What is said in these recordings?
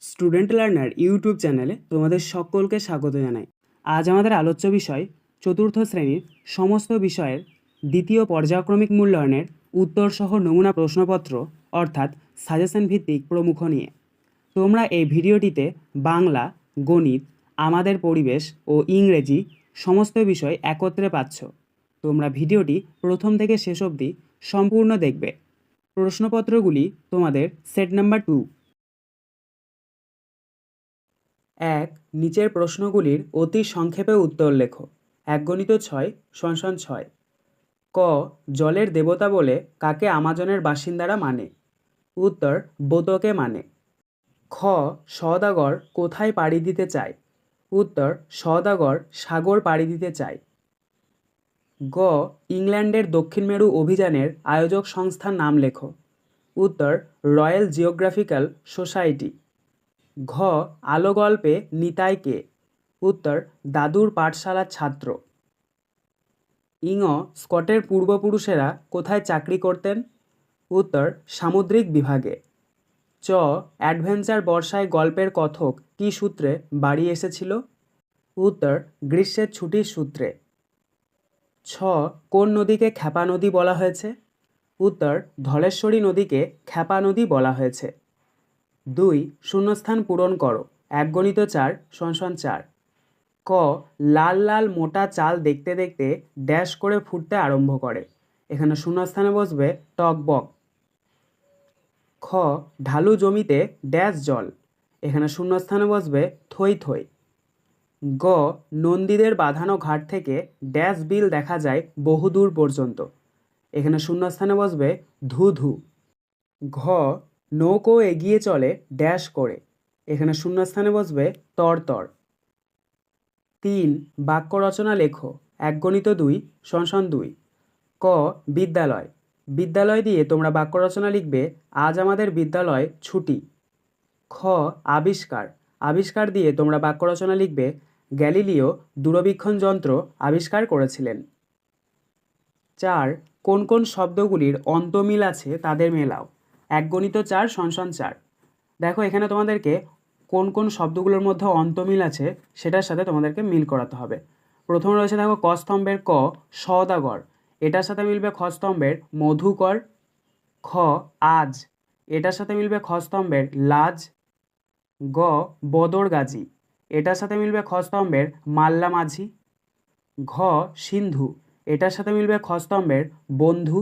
Student learner YouTube চ্যানেলে তোমাদের সকলকে স্বাগত জানাই। আজ আমাদের আলোচ্য বিষয় চতুর্থ শ্রেণীর সমস্ত বিষয়ের দ্বিতীয় পর্যায়ক্রমিক মূল্যায়নের উত্তরসহ নমুনা প্রশ্নপত্র অর্থাৎ সাজেশন ভিত্তিক প্রমুখ নিয়ে। তোমরা এই ভিডিওটিতে বাংলা, গণিত, আমাদের পরিবেশ ও ইংরেজি সমস্ত বিষয় একত্রে পাচ্ছ। তোমরা ভিডিওটি প্রথম থেকে শেষ অবধি সম্পূর্ণ দেখবে। প্রশ্নপত্রগুলি তোমাদের সেট নাম্বার 2। এক, নিচের প্রশ্নগুলির অতি সংক্ষেপে উত্তর লেখো। 1x6 = 6। ক, জলের দেবতা বলে কাকে আমাজনের বাসিন্দারা মানে? উত্তর, বোতকে মানে। খ, সওদাগর কোথায় পাড়ি দিতে চায়? উত্তর, সওদাগর সাগর পাড়ি দিতে চায়। গ, ইংল্যান্ডের দক্ষিণ মেরু অভিযানের আয়োজক সংস্থার নাম লেখো। উত্তর, রয়্যাল জিওগ্রাফিক্যাল সোসাইটি। ঘ, আলো গল্পে নিতাই কে? উত্তর, দাদুর পাঠশালার ছাত্র। ইঙ, স্কটের পূর্বপুরুষেরা কোথায় চাকরি করতেন? উত্তর, সামুদ্রিক বিভাগে। চ, অ্যাডভেঞ্চার বর্ষায় গল্পের কথক কী সূত্রে বাড়ি এসেছিল? উত্তর, গ্রীষ্মের ছুটির সূত্রে। ছ, কোন নদীকে ক্ষেপা নদী বলা হয়েছে? উত্তর, ধলেশ্বরী নদীকে ক্ষেপা নদী বলা হয়েছে। 2, শূন্যস্থান পূরণ করো। 1x4 = 4। ক, লাল লাল মোটা চাল দেখতে দেখতে ড্যাশ করে ফুটতে আরম্ভ করে। এখানে শূন্যস্থানে বসবে টকবক। খ, ঢালু জমিতে ড্যাশ জল। এখানে শূন্যস্থানে বসবে থই থই। গ, নন্দীদের বাঁধানো ঘাট থেকে ড্যাশ বিল দেখা যায় বহুদূর পর্যন্ত। এখানে শূন্যস্থানে বসবে ধু ধু। ঘ, নৌকো এগিয়ে চলে ড্যাশ করে। এখানে শূন্যস্থানে বসবে তর তর। 3, বাক্য রচনা লেখো। 1x2 = 2। ক, বিদ্যালয়। বিদ্যালয় দিয়ে তোমরা বাক্য রচনা লিখবে আজ আমাদের বিদ্যালয় ছুটি। খ, আবিষ্কার। আবিষ্কার দিয়ে তোমরা বাক্য রচনা লিখবে গ্যালিলিও দূরবীক্ষণ যন্ত্র আবিষ্কার করেছিলেন। 4, কোন কোন শব্দগুলির অন্তমিল আছে তাদের মেলাও। 1x4 = 4। দেখো এখানে তোমাদেরকে কোন কোন শব্দগুলোর মধ্যে অন্তমিল আছে সেটার সাথে তোমাদেরকে মিল করাতে হবে। প্রথমে রয়েছে দেখো ক স্তম্ভের ক, সওদাগর। এটার সাথে মিলবে খ স্তম্ভের মধুকর। খ, আজ। এটার সাথে মিলবে খ স্তম্ভের লাজ। গ, বদরগাজী। এটার সাথে মিলবে খ স্তম্ভের মাল্লা মাঝি। ঘ, সিন্ধু। এটার সাথে মিলবে খ স্তম্ভের বন্ধু।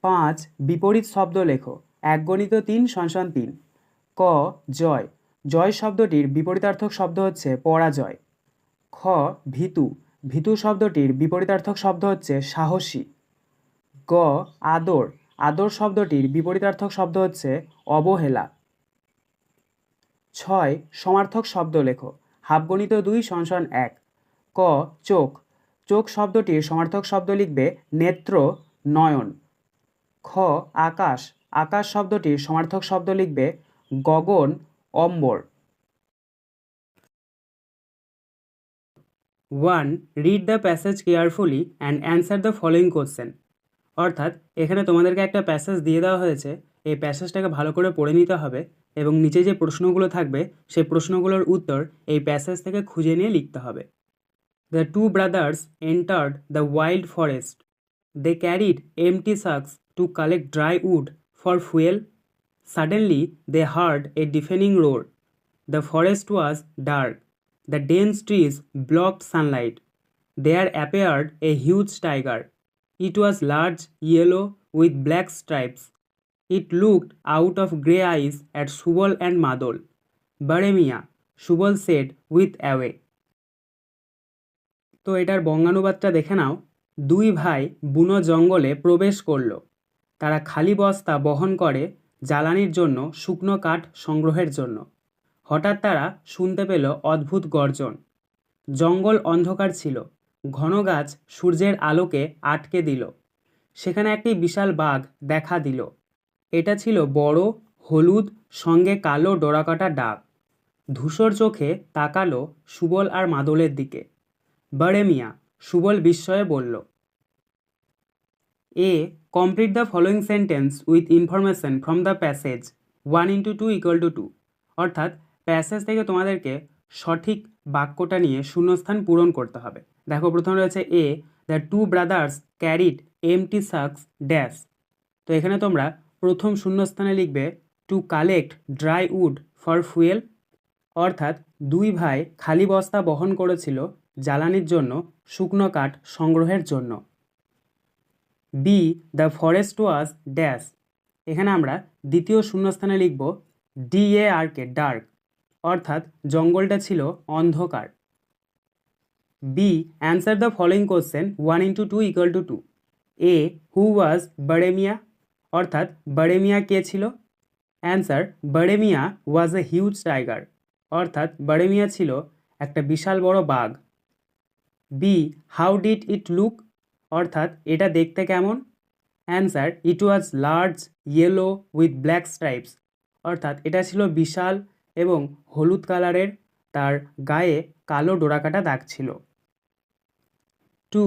5, বিপরীত শব্দ লেখো। 1x3 = 3। ক, জয়। জয় শব্দটির বিপরীতার্থক শব্দ হচ্ছে পরাজয়। খ, ভীতু। ভীতু শব্দটির বিপরীতার্থক শব্দ হচ্ছে সাহসী। গ, আদর। আদর শব্দটির বিপরীতার্থক শব্দ হচ্ছে অবহেলা। 6, সমার্থক শব্দ লেখো। 1/2 = 1। ক, চোখ। চোখ শব্দটির সমার্থক শব্দ লিখবে নেত্র, নয়ন। খ, আকাশ। আকাশ শব্দটির সমার্থক শব্দ লিখবে গগন, অম্বর। 1, read the passage carefully and answer the following question. অর্থাৎ এখানে তোমাদেরকে একটা প্যাসেজ দিয়ে দেওয়া হয়েছে, এই প্যাসেজটাকে ভালো করে পড়ে নিতে হবে এবং নিচে যে প্রশ্নগুলো থাকবে সেই প্রশ্নগুলোর উত্তর এই প্যাসেজ থেকে খুঁজে নিয়ে লিখতে হবে। The two brothers entered the wild forest. They carried empty sacks to collect dry wood for fuel. Suddenly, they heard a deafening roar. The forest was dark. The dense trees blocked sunlight. There appeared a huge tiger. It was large, yellow, with black stripes. It looked out of grey eyes at Subal and Madol. Baremia, Subal said with away. তো এটার বঙ্গানুবাদটা দেখে নাও। দুই ভাই বুনো জঙ্গলে প্রবেশ করলো। তারা খালি বস্তা বহন করে জ্বালানির জন্য, শুকনো কাঠ সংগ্রহের জন্য। হঠাৎ তারা শুনতে পেল অদ্ভুত গর্জন। জঙ্গল অন্ধকার ছিল। ঘন গাছ সূর্যের আলোকে আটকে দিল। সেখানে একটি বিশাল বাঘ দেখা দিল। এটা ছিল বড়, হলুদ, সঙ্গে কালো ডোরাকাটা ডাক। ধূসর চোখে তাকালো সুবল আর মাদলের দিকে। বড়ে মিয়া, সুবল বিস্ময়ে বলল। A, complete the following sentence with information from the passage 1 × 2 = 2, অর্থাৎ প্যাসেজ থেকে তোমাদেরকে সঠিক বাক্যটা নিয়ে শূন্যস্থান পূরণ করতে হবে। দেখো প্রথমে রয়েছে A, the two brothers carried empty sacks dash. তো এখানে তোমরা প্রথম শূন্যস্থানে লিখবে to collect dry wood for fuel, অর্থাৎ দুই ভাই খালি বস্তা বহন করেছিল জ্বালানির জন্য শুকনো কাঠ সংগ্রহের জন্য। B, the forest was dash. এখানে আমরা দ্বিতীয় শূন্যস্থানে লিখব DARK ডার্ক, অর্থাৎ জঙ্গলটা ছিল অন্ধকার। B, answer the following question 1 × 2 = 2। A, who was Baremiya, অর্থাৎ বারেমিয়া কে ছিল? Answer, Baremiya was a huge tiger, অর্থাৎ বারেমিয়া ছিল একটা বিশাল বড় বাঘ। B, how did it look, অর্থাৎ এটা দেখতে কেমন? Answer, it was large yellow with black stripes, অর্থাৎ এটা ছিল বিশাল এবং হলুদ কালারের, তার গায়ে কালো ডোরাকাটা দাগ ছিল। Two,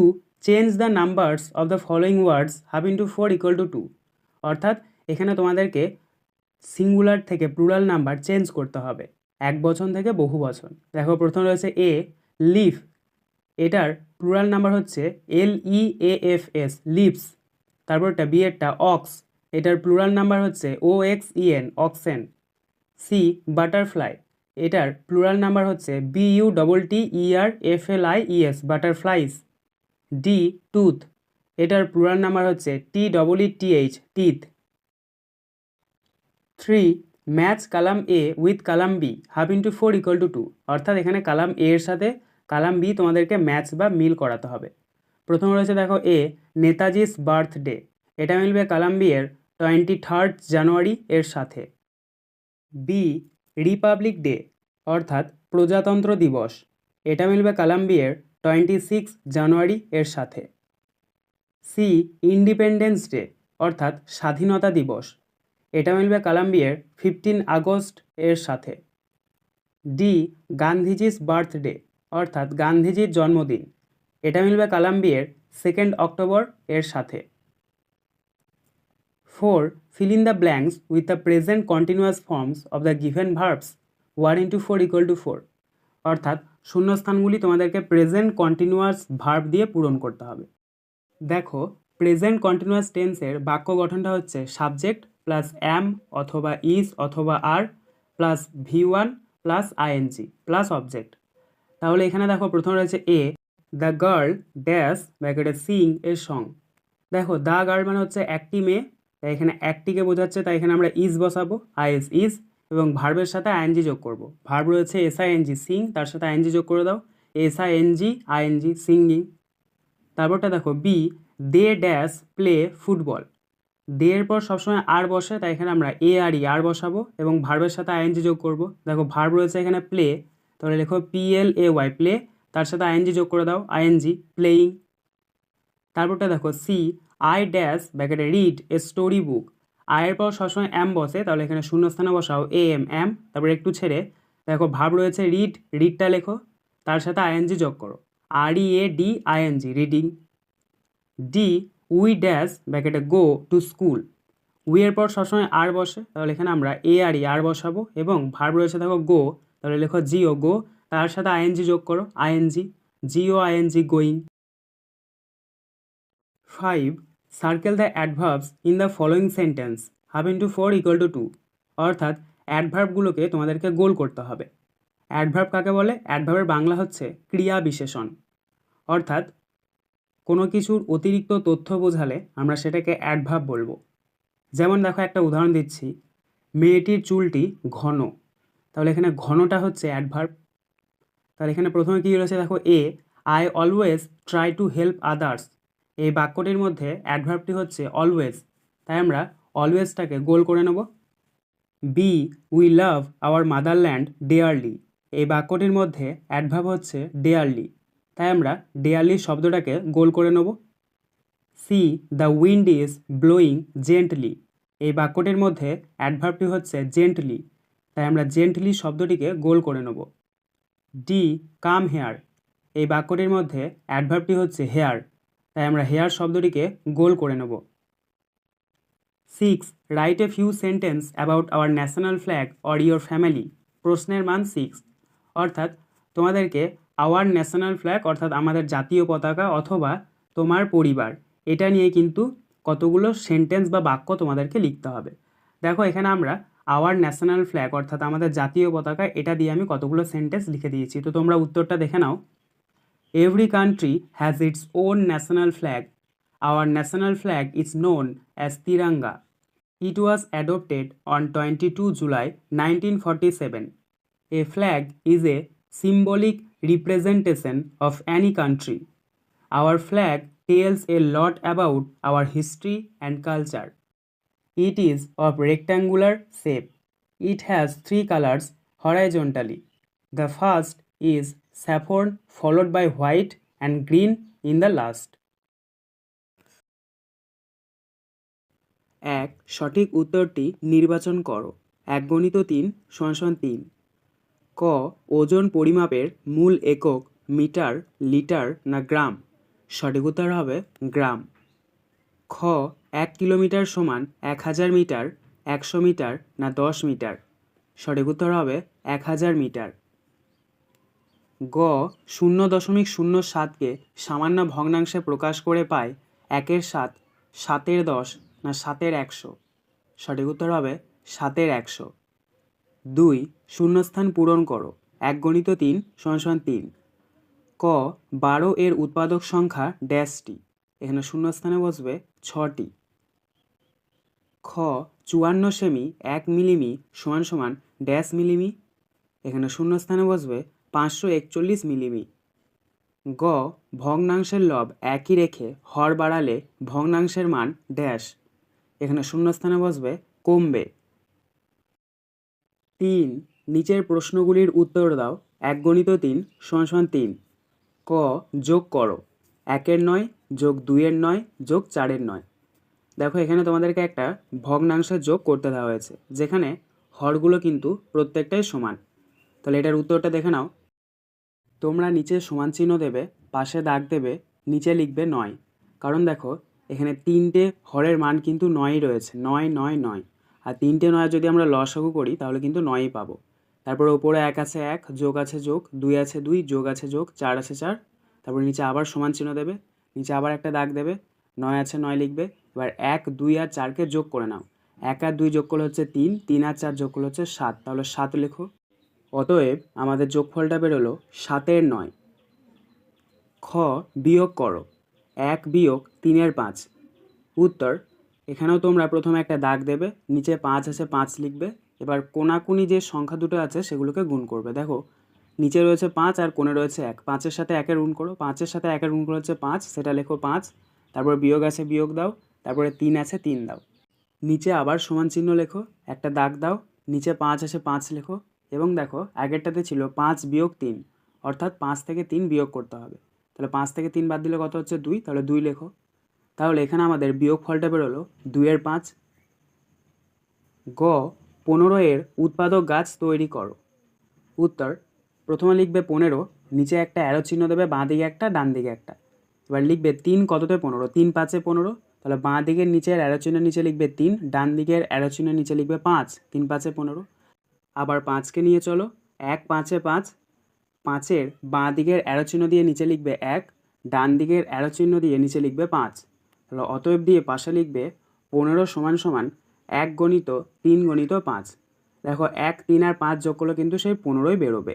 change the numbers of the following words 1/4 = 2, অর্থাৎ এখানে তোমাদেরকে সিঙ্গুলার থেকে প্লুরাল নাম্বার চেঞ্জ করতে হবে, এক বচন থেকে বহু বচন। দেখো প্রথম রয়েছে এ, লিফ, এটার প্লুরাল নাম্বার হচ্ছে LEAFS লিভস। তারপরটা বি এরটা অক্স, এটার প্লুরাল নাম্বার হচ্ছে OXEN অক্সেন। সি, বাটারফ্লাই, এটার প্লুরাল নাম্বার হচ্ছে BUTTERFLIES বাটারফ্লাইস। ডি, টুথ, এটার প্লুরাল নাম্বার হচ্ছে TEETH teeth. 3, match column A with column B 1/4 = 2, অর্থাৎ এখানে কালাম এ এর সাথে কালাম বি তোমাদেরকে ম্যাচ বা মিল করাতে হবে। প্রথম রয়েছে দেখো এ, নেতাজিস বার্থডে, এটা মিলবে কালাম বি এর 23 জানুয়ারি এর সাথে। বি, রিপাবলিক ডে, অর্থাৎ প্রজাতন্ত্র দিবস, এটা মিলবে কালাম বি এর 26 জানুয়ারি এর সাথে। সি, ইন্ডিপেন্ডেন্স ডে, অর্থাৎ স্বাধীনতা দিবস, এটা মিলবে কালাম বি এর 15 আগস্ট এর সাথে। ডি, গান্ধীজিস বার্থডে, অর্থাৎ গান্ধীজির জন্মদিন, এটা মিলবে কালাম বি এর 2 অক্টোবর এর সাথে। 4, fill in the blanks with the present continuous forms of the given verbs 1/4 = 4, অর্থাৎ শূন্যস্থানগুলি তোমাদেরকে প্রেজেন্ট কন্টিনিউয়াস ভার্ব দিয়ে পূরণ করতে হবে। দেখো প্রেজেন্ট কন্টিনিউয়াস টেন্সের বাক্য গঠনটা হচ্ছে সাবজেক্ট প্লাস অ্যাম অথবা ইজ অথবা are plus V1 plus ING plus object. তাহলে এখানে দেখো প্রথম রয়েছে এ, দ্য গার্ল ড্যাশ ব্র্যাকেটে সিং এ সং। দেখো দ্য গার্ল মানে হচ্ছে একটি মেয়ে, তাই এখানে একটিকে বোঝাচ্ছে, তাই এখানে আমরা ইজ বসাবো, IS ইজ, এবং ভার্বের সাথে ING যোগ করব। ভার্ব রয়েছে SING সিং, তার সাথে ING যোগ করে দাও, SING সিঙ্গিং। তারপরটা দেখো B, they dash play football, they এর পর সবসময় আর বসে, তাই এখানে আমরা আর বসাবো এবং ভার্বের সাথে ING যোগ করব। দেখো ভার্ব রয়েছে এখানে প্লে, তাহলে লেখো PLAY প্লে, তার সাথে ING যোগ করে দাও, ING প্লেয়িং। তারপরটা দেখো সি, আই ড্যাশ ব্র্যাকেটে রিড এ স্টোরি বুক, আয়ের পর সবসময় এম বসে, তাহলে এখানে শূন্যস্থানে বসাও এম, তারপরে একটু ছেড়ে দেখো ভার্ব রয়েছে রিড, রিডটা লেখো, তার সাথে ING যোগ করো, READING reading. D, we dash ব্র্যাকেটে গো টু স্কুল, উই এর পর সবসময় আর বসে, তাহলে এখানে আমরা আর বসাবো এবং ভার্ব রয়েছে দেখো গো, তাহলে লেখো জিও গো, তার সাথে ING যোগ করো, GOING going. 5, circle the adverbs in the following sentence 1/4 = 2, অর্থাৎ অ্যাডভার্বগুলোকে তোমাদেরকে গোল করতে হবে। অ্যাডভার্ব কাকে বলে? অ্যাডভার্বের বাংলা হচ্ছে ক্রিয়া বিশেষণ, অর্থাৎ কোনো কিছুর অতিরিক্ত তথ্য বোঝালে আমরা সেটাকে অ্যাডভার্ব বলবো। যেমন দেখো একটা উদাহরণ দিচ্ছি, মেয়েটির চুলটি ঘন, তাহলে এখানে ঘনটা হচ্ছে অ্যাডভার্ব। তাহলে এখানে প্রথমে কী রয়েছে দেখো A, I always try to help others, এই বাক্যটির মধ্যে অ্যাডভার্বটি হচ্ছে অলওয়েজ, তাই আমরা অলওয়েজটাকে গোল করে নেব। B, we love our motherland dearly, এই বাক্যটির মধ্যে অ্যাডভার্ব হচ্ছে ডেয়ারলি, তাই আমরা ডেয়ারলি শব্দটাকে গোল করে নেব। C, the wind is blowing gently, এই বাক্যটির মধ্যে অ্যাডভার্বটি হচ্ছে জেন্টলি, তাই আমরা জেন্টলি শব্দটিকে গোল করে নেব। ডি, কাম হেয়ার, এই বাক্যটির মধ্যে অ্যাডভার্বটি হচ্ছে হেয়ার, তাই আমরা হেয়ার শব্দটিকে গোল করে নেব। 6. Write a few sentence about our national flag or your family. প্রশ্নের মান 6। অর্থাৎ তোমাদেরকে আওয়ার ন্যাশনাল ফ্ল্যাগ অর্থাৎ আমাদের জাতীয় পতাকা অথবা তোমার পরিবার এটা নিয়ে কিন্তু কতগুলো সেন্টেন্স বা বাক্য তোমাদেরকে লিখতে হবে। দেখো এখানে আমরা আওয়ার ন্যাশনাল ফ্ল্যাগ অর্থাৎ আমাদের জাতীয় পতাকা এটা দিয়ে আমি কতগুলো সেন্টেন্স লিখে দিয়েছি। তো তোমরা উত্তরটা দেখে নাও। Every country has its own national flag. Our national flag is known as Tiranga. It was adopted on 22 July 1947. A flag is a symbolic representation of any country. Our flag tells a lot about our history and culture. It is of rectangular shape. It has three colors horizontally. The first is saffron followed by white and green in the last. এক সঠিক উত্তরটি নির্বাচন করো। 1 × 3 = 3। ক ওজন পরিমাপের মূল একক মিটার, লিটার না গ্রাম? সঠিক উত্তর হবে গ্রাম। খ 1 কিলোমিটার সমান 1000 মিটার, 100 মিটার না 10 মিটার? সঠিক উত্তর হবে 1000 মিটার। গ 0.07কে সামান্য ভগ্নাংশে প্রকাশ করে পায় 1-এর 7, 7-এর 10 না 7-এর 100? সঠিক উত্তর হবে 7-এর 100। 2 শূন্যস্থান পূরণ করো। 1 × 3 = 3। ক 12 এর উৎপাদক সংখ্যা ড্যাশটি? এখানে শূন্যস্থানে বসবে 6টি। খ 54 সেমি 1 মিলিমি = ড্যাশ মিলিমি? এখানে শূন্যস্থানে বসবে 541 মিলিমি। গ ভগ্নাংশের লব একই রেখে হর বাড়ালে ভগ্নাংশের মান ড্যাশ? এখানে শূন্যস্থানে বসবে কমবে। 3 নিচের প্রশ্নগুলির উত্তর দাও। 1 × 3 = 3। ক যোগ করো। 1-এর 9 যোগ 2-এর 9 যোগ 4-এর 9। দেখো এখানে তোমাদেরকে একটা ভগ্নাংশের যোগ করতে দেওয়া হয়েছে যেখানে হরগুলো কিন্তু প্রত্যেকটাই সমান। তাহলে এটার উত্তরটা দেখে নাও। তোমরা নিচে সমান চিহ্ন দেবে, পাশে দাগ দেবে, নিচে লিখবে 9। কারণ দেখো এখানে 3টে হরের মান কিন্তু 9ই রয়েছে, 9 9 9। আর 3টে 9 যদি আমরা লসাগু করি তাহলে কিন্তু 9ই পাবো। তারপরে উপরে 1 আছে 1, যোগ আছে যোগ, 2 আছে 2, যোগ আছে যোগ, 4 আছে 4। তারপরে নিচে আবার সমান চিহ্ন দেবে, নিচে আবার একটা দাগ দেবে, 9 আছে 9 লিখবে। এবার 1 2 আর 4কে যোগ করে নাও। 1 আর 2 যোগ করলে হচ্ছে 3, 3 আর 4 যোগ করলে হচ্ছে 7, তাহলে 7 লেখো। অতএব আমাদের যোগফলটা বেরোলো 7-এর 9। খ বিয়োগ করো। 1 বিয়োগ 3-এর 5। উত্তর এখানেও তোমরা প্রথমে একটা দাগ দেবে, নিচে 5 আছে 5 লিখবে। এবার কোনাকুনি যে সংখ্যা দুটো আছে সেগুলোকে গুণ করবে। দেখো নিচে রয়েছে 5 আর কোণে রয়েছে 1, 5-এর সাথে 1-এর গুণ করো, 5-এর সাথে 1-এর গুণ করে হচ্ছে 5, সেটা লেখো 5। তারপর বিয়োগ আছে বিয়োগ দাও, তারপরে 3 আছে 3 দাও। নিচে আবার সমান চিহ্ন লেখো, একটা দাগ দাও, নিচে 5 আছে 5 লেখো। এবং দেখো আগেরটাতে ছিল 5 বিয়োগ 3, অর্থাৎ 5 থেকে 3 বিয়োগ করতে হবে। তাহলে 5 থেকে 3 বাদ দিলে কত হচ্ছে 2, তাহলে 2 লেখো। তাহলে এখানে আমাদের বিয়োগ ফলটা বেরোলো 2-এর 5। গ 15 এর উৎপাদক গাছ তৈরি করো। উত্তর প্রথমে লিখবে 15, নিচে একটা অ্যারো চিহ্ন দেবে, বাঁ দিকে একটা ডান দিকে একটা। এবার লিখবে 3 কততে 15, 3 5-এ 15। তাহলে বাঁ দিকের নিচের অ্যারো চিহ্নের নিচে লিখবে 3, ডান দিকের অ্যারো চিহ্নের নিচে লিখবে 5, 3 5-এ 15। আবার 5কে নিয়ে চলো, 1 5-এ 5, 5-এর বাঁ দিকের অ্যারো চিহ্ন দিয়ে নিচে লিখবে 1, ডান দিকের অ্যারো চিহ্ন দিয়ে নিচে লিখবে 5। তাহলে অতএব দিয়ে পাশে লিখবে 15 = 1 × 3 × 5। দেখো 1 3 আর 5 যোগ করলে কিন্তু সেই 15ই বেরোবে।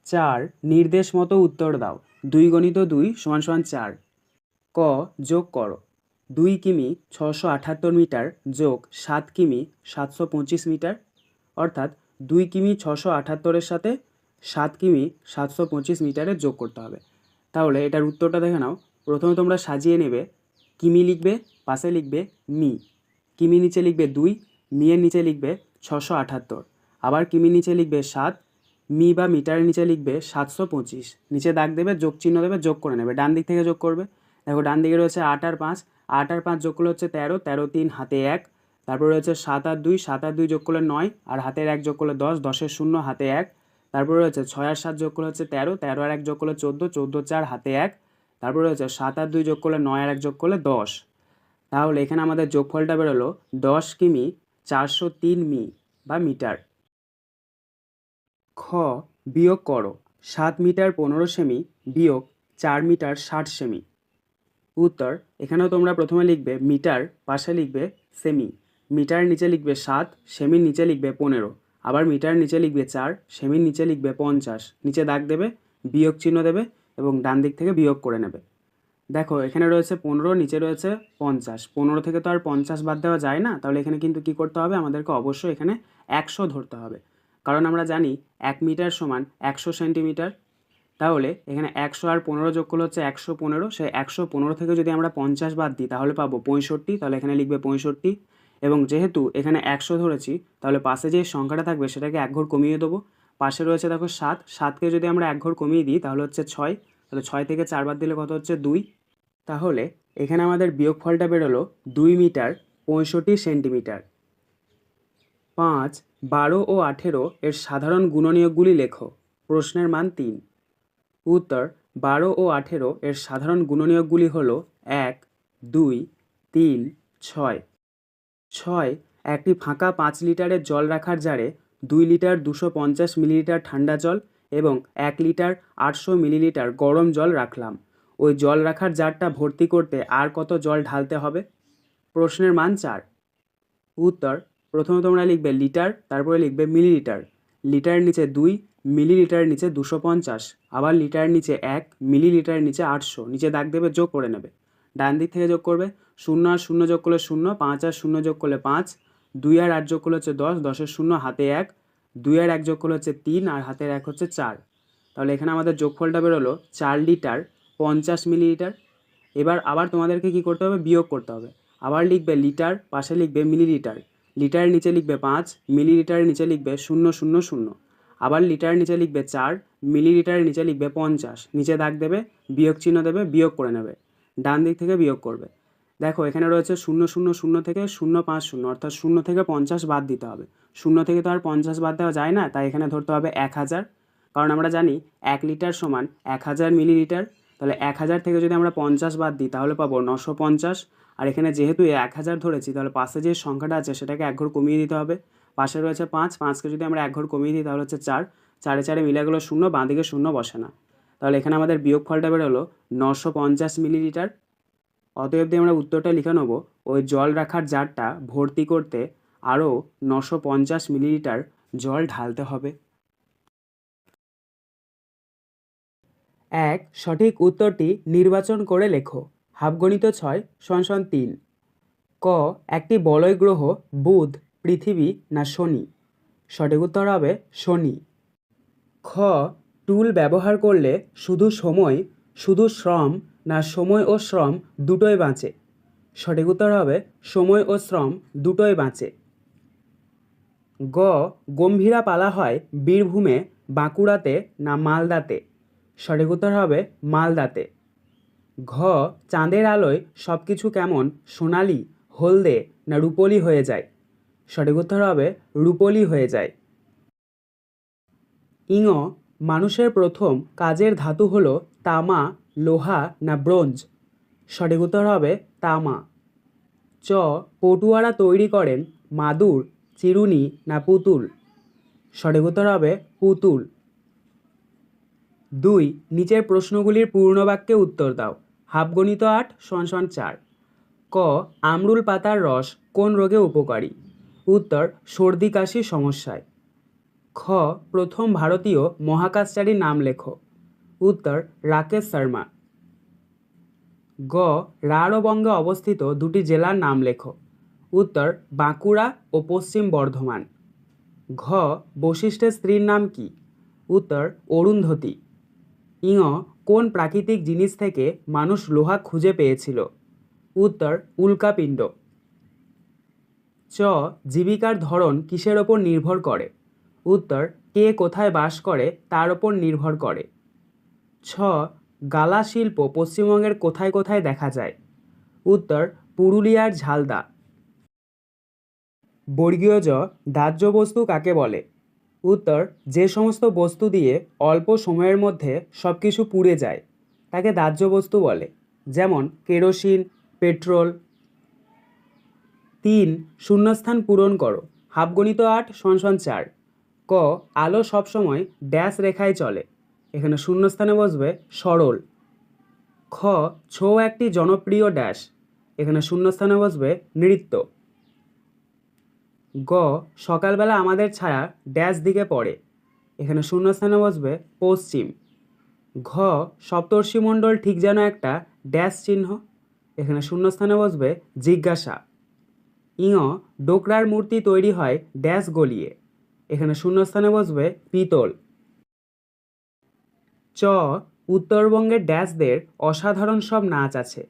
4 নির্দেশ মতো উত্তর দাও। 2 × 2 = 4। ক যোগ করো। 2 কিমি 678 মিটার যোগ 7 কিমি 725 মিটার, অর্থাৎ 2 কিমি 678-এর সাথে 7 কিমি 725 মিটারের যোগ করতে হবে। তাহলে এটার উত্তরটা দেখে নাও। প্রথমে তোমরা সাজিয়ে নেবে, কিমি লিখবে, পাশে লিখবে মি, কিমি নিচে লিখবে 2, মিয়ের নিচে লিখবে 678, আবার কিমি নিচে লিখবে 7, মি বা মিটারের নিচে লিখবে 725, নিচে দাগ দেবে, যোগ চিহ্ন দেবে, যোগ করে নেবে, ডান দিক থেকে যোগ করবে। দেখো ডান দিকে রয়েছে 8 আর 5, 8 আর 5 যোগ করলে হচ্ছে 13, 13 3 হাতে 1। তারপরে রয়েছে 7 আর 2, 7 আর 2 যোগ করলে 9, আর হাতের 1 যোগ করলে 10, 10-এর 0 হাতে 1। তারপরে রয়েছে 6 আর 7 যোগ করলে হচ্ছে 13, 13 আর 1 যোগ করলে 14, 14 4 হাতে 1। তারপরে রয়েছে 7 আর 2 যোগ করলে 9 আর 1 যোগ করলে 10। তাহলে এখানে আমাদের যোগফলটা বেরোলো 10 কিমি 403 মি বা মিটার। খ, বিয়োগ করো 7 মিটার 15 সেমি বিয়োগ 4 মিটার 60 সেমি। উত্তর, এখানেও তোমরা প্রথমে লিখবে মিটার, পাশে লিখবে সেমি। মিটার নিচে লিখবে 7, সেমির নিচে লিখবে 15, আবার মিটার নিচে লিখবে 4, সেমির নিচে লিখবে 50, নিচে দাগ দেবে, বিয়োগ চিহ্ন দেবে এবং ডান দিক থেকে বিয়োগ করে নেবে। দেখো এখানে রয়েছে 15, নিচে রয়েছে 50, 15 থেকে তো আর 50 বাদ দেওয়া যায় না, তাহলে এখানে কিন্তু কি করতে হবে, আমাদেরকে অবশ্যই এখানে 100 ধরতে হবে, কারণ আমরা জানি 1 মিটার সমান 100 সেন্টিমিটার। তাহলে এখানে 100 আর 15 যোগ করলে হচ্ছে 115, সেই 115 থেকে যদি আমরা 50 বাদ দিই তাহলে পাবো 65, তাহলে এখানে লিখবে 65। এবং যেহেতু এখানে 100 ধরেছি, তাহলে পাশে যে সংখ্যাটা থাকবে সেটাকে এক ঘর কমিয়ে দেবো। পাশে রয়েছে দেখো 7, 7কে যদি আমরা এক ঘর কমিয়ে দিই তাহলে হচ্ছে 6, তাহলে 6 থেকে 4 বাদ দিলে কত হচ্ছে 2। তাহলে এখানে আমাদের বিয়োগফলটা বেরোলো 2 মিটার 65 সেন্টিমিটার। 5, 12 ও 18 এর সাধারণ গুণনীয়কগুলি লেখো। প্রশ্নের মান 3। উত্তর, 12 ও 18 এর সাধারণ গুণনীয়কগুলি হলো 1, 2, 3, 6। 6, একটি ফাঁকা 5 লিটারের জল রাখার জারে 2 লিটার 250 মিলিলিটার ঠান্ডা জল এবং 1 লিটার 800 মিলিলিটার গরম জল রাখলাম। ওই জল রাখার জারটা ভর্তি করতে আর কত জল ঢালতে হবে? প্রশ্নের মান 4। উত্তর, প্রথমে তোমরা লিখবে লিটার, তারপরে লিখবে মিলিলিটার। লিটার নিচে 2, মিলিলিটার নিচে 250, আবার লিটার নিচে 1, মিলিলিটার নিচে 800, নিচে দাগ দেবে, যোগ করে নেবে। ডান দিক থেকে যোগ করবে, 0 আর 0 যোগ করলে 0, 5 আর 0 যোগ করলে 5, 2 আর 8 যোগ করলে হচ্ছে 10, 10-এর 0 হাতে 1, 2 আর 1 যোগ করলে হচ্ছে 3, আর হাতের 1 হচ্ছে 4। তাহলে এখানে আমাদের যোগফলটা বেরোলো 4 লিটার 50 মিলিলিটার। এবার আবার তোমাদেরকে কি করতে হবে, বিয়োগ করতে হবে। আবার লিখবে লিটার, পাশে লিখবে মিলিলিটার। লিটারের নিচে লিখবে 5, মিলিলিটারের নিচে লিখবে 000, আবার লিটারের নিচে লিখবে 4, মিলিলিটারের নিচে লিখবে 50, নিচে দাগ দেবে, বিয়োগ চিহ্ন দেবে, বিয়োগ করে নেবে। ডান দিক থেকে বিয়োগ করবে। দেখো এখানে রয়েছে 000 থেকে 050, অর্থাৎ 0 থেকে 50 বাদ দিতে হবে। 0 থেকে তো আর 50 বাদ দেওয়া যায় না, তাই এখানে ধরতে হবে 1000, কারণ আমরা জানি 1 লিটার সমান 1000 মিলিলিটার। তাহলে 1000 থেকে যদি আমরা 50 বাদ দিই তাহলে পাবো 950। আর এখানে যেহেতু 1000 ধরেছি, তাহলে পাশে যে সংখ্যাটা আছে সেটাকে এক ঘর কমিয়ে দিতে হবে। পাশে রয়েছে 5, 5কে যদি আমরা এক ঘর কমিয়ে দিই তাহলে হচ্ছে 4, 4 4 মিলে গেলো 0, বাঁ দিকে 0 বসে না। তাহলে এখানে আমাদের বিয়োগফলটা বেরোলো 950 মিলিলিটার। অতএব দিয়ে আমরা উত্তরটা লিখে নেব, ওই জল রাখার জারটা ভর্তি করতে আরও 950 মিলিলিটার জল ঢালতে হবে। 1, সঠিক উত্তরটি নির্বাচন করে লেখো। হাফগণিত 6 = 3। ক, একটি বলয় গ্রহ বুধ, পৃথিবী না শনি? সঠিক উত্তর হবে শনি। খ, টুল ব্যবহার করলে শুধু সময়, শুধু শ্রম না সময় ও শ্রম দুটোই বাঁচে? সঠিক উত্তর হবে সময় ও শ্রম দুটোই বাঁচে। গ, গম্ভীরা পালা হয় বীরভূমে, বাঁকুড়াতে না মালদাতে? সঠিক উত্তর হবে মালদাতে। ঘ, চাঁদের আলোয় সব কিছু কেমন সোনালি, হলদে না রুপোলি হয়ে যায়? সঠিক উত্তর হবে রুপোলি হয়ে যায়। ইঙ, মানুষের প্রথম কাজের ধাতু হলো তামা, লোহা না ব্রোঞ্জ? সঠিক উত্তর হবে তামা। চ, পটুয়ারা তৈরি করেন মাদুর, চিরুনি না পুতুল? সঠিক উত্তর হবে পুতুল। 2, নিচের প্রশ্নগুলির পূর্ণবাক্যে উত্তর দাও। হাফগণিত 8 = 4। ক, আমরুল পাতার রস কোন রোগে উপকারী? উত্তর, সর্দি কাশি সমস্যায়। খ, প্রথম ভারতীয় মহাকাশচারীর নাম লেখো। উত্তর, রাকেশ শর্মা। গ, রাঢ়বঙ্গে অবস্থিত দুটি জেলার নাম লেখো। উত্তর, বাঁকুড়া ও পশ্চিম বর্ধমান। ঘ, বশিষ্ঠের স্ত্রীর নাম কি? উত্তর, অরুন্ধতী। ইঙ, কোন প্রাকৃতিক জিনিস থেকে মানুষ লোহা খুঁজে পেয়েছিল? উত্তর, উল্কাপিণ্ড। চ, জীবিকার ধরন কিসের ওপর নির্ভর করে? উত্তর, কে কোথায় বাস করে তার ওপর নির্ভর করে। ছ, গালা শিল্প পশ্চিমবঙ্গের কোথায় কোথায় দেখা যায়? উত্তর, পুরুলিয়ার ঝালদা। বর্গীয় জ, দাহ্য বস্তু কাকে বলে? উত্তর, যে সমস্ত বস্তু দিয়ে অল্প সময়ের মধ্যে সব কিছু পুড়ে যায় তাকে দাহ্য বস্তু বলে, যেমন কেরোসিন, পেট্রোল। 3 শূন্যস্থান পূরণ করো। হাফ গণিত 8 = 4। ক আলো সবসময় ড্যাশ রেখায় চলে। এখানে শূন্যস্থানে বসবে সরল। খ ছৌ একটি জনপ্রিয় ড্যাশ। এখানে শূন্যস্থানে বসবে নৃত্য। গ সকালবেলা আমাদের ছায়া ড্যাশ দিকে পড়ে। এখানে শূন্যস্থানে বসবে পশ্চিম। ঘ সপ্তর্ষিমণ্ডল ঠিক যেন একটা ড্যাশ চিহ্ন। এখানে শূন্যস্থানে বসবে জিজ্ঞাসা। ইঙ ডোকরার মূর্তি তৈরি হয় ড্যাশ গলিয়ে। এখানে শূন্যস্থানে বসবে পিতল। চ উত্তরবঙ্গের ড্যাশদের অসাধারণ সব নাচ আছে।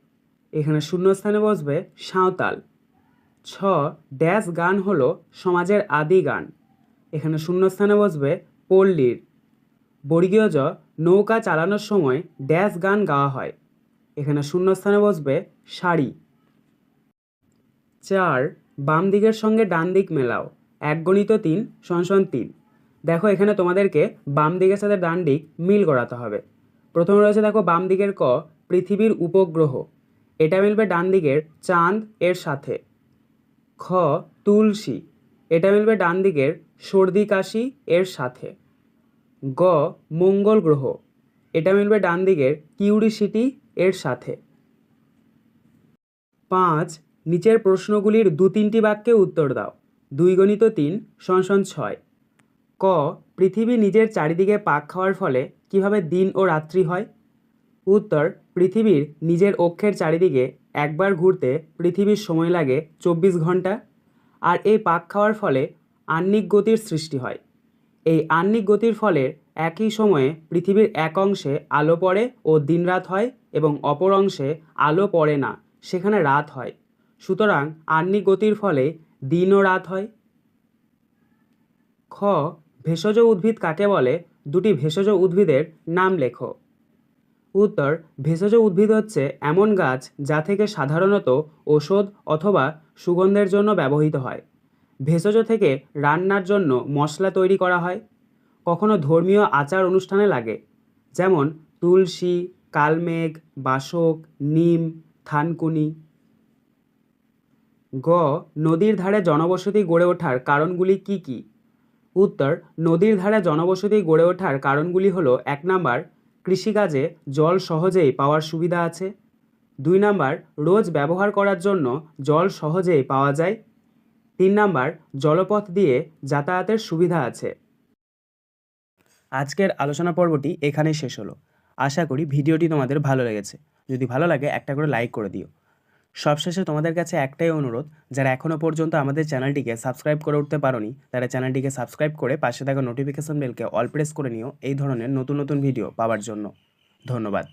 এখানে শূন্যস্থানে বসবে সাঁওতাল। ছ ড্যাশ গান হলো সমাজের আদি গান। এখানে শূন্যস্থানে বসবে পল্লীর। বর্গীয় জ নৌকা চালানোর সময় ড্যাশ গান গাওয়া হয়। এখানে শূন্যস্থানে বসবে সারি। 4 বাম দিকের সঙ্গে ডান দিক মেলাও। 1 × 3 = 3। দেখো এখানে তোমাদেরকে বাম দিকের সাথে ডান দিক মিল করাতে হবে। প্রথমে রয়েছে দেখো বাম দিকের ক পৃথিবীর উপগ্রহ। এটা মিলবে ডান দিকের চাঁদ এর সাথে। খ তুলসী। এটা মিলবে ডান দিকের সর্দি কাশি এর সাথে। গ মঙ্গল গ্রহ। এটা মিলবে ডান দিকের কিউরিসিটি এর সাথে। 5 নিচের প্রশ্নগুলির 2-3টি বাক্যে উত্তর দাও। 2 × 3 = 6। ক পৃথিবী নিজের চারিদিকে পাক খাওয়ার ফলে কিভাবে দিন ও রাত্রি হয়? উত্তর পৃথিবীর নিজের অক্ষের চারিদিকে একবার ঘুরতে পৃথিবীর সময় লাগে 24 ঘন্টা। আর এই পাক খাওয়ার ফলে আহ্নিক গতির সৃষ্টি হয়। এই আহ্নিক গতির ফলে একই সময়ে পৃথিবীর এক অংশে আলো পড়ে ও দিনরাত হয় এবং অপর অংশে আলো পড়ে না, সেখানে রাত হয়। সুতরাং আহ্নিক গতির ফলে দিন ও রাত হয়। খ ভেষজ উদ্ভিদ কাকে বলে? 2টি ভেষজ উদ্ভিদের নাম লেখো। উত্তর ভেষজ উদ্ভিদ হচ্ছে এমন গাছ যা থেকে সাধারণত ওষুধ অথবা সুগন্ধের জন্য ব্যবহৃত হয়। ভেষজ থেকে রান্নার জন্য মশলা তৈরি করা হয়। কখনো ধর্মীয় আচার অনুষ্ঠানে লাগে, যেমন তুলসী, কালমেঘ, বাসক, নিম, থানকুনি। গ নদীর ধারে জনবসতি গড়ে ওঠার কারণগুলি কি কি? উত্তর নদীর ধারে জনবসতি গড়ে ওঠার কারণগুলি হলো 1 নাম্বার কৃষিকাজে জল সহজেই পাওয়ার সুবিধা আছে। 2 নাম্বার রোজ ব্যবহার করার জন্য জল সহজেই পাওয়া যায়। 3 নাম্বার জলপথ দিয়ে যাতায়াতের সুবিধা আছে। আজকের আলোচনা পর্বটি এখানেই শেষ হলো। আশা করি ভিডিওটি তোমাদের ভালো লেগেছে। যদি ভালো লাগে একটা করে লাইক করে দিও। সবশেষে তোমাদের কাছে একটাই অনুরোধ, যারা এখনও পর্যন্ত আমাদের চ্যানেলটিকে সাবস্ক্রাইব করে উঠতে পারোনি তারা চ্যানেলটিকে সাবস্ক্রাইব করে পাশে থাকা নোটিফিকেশন বেলকে অল প্রেস করে নিও এই ধরনের নতুন নতুন ভিডিও পাওয়ার জন্য। ধন্যবাদ।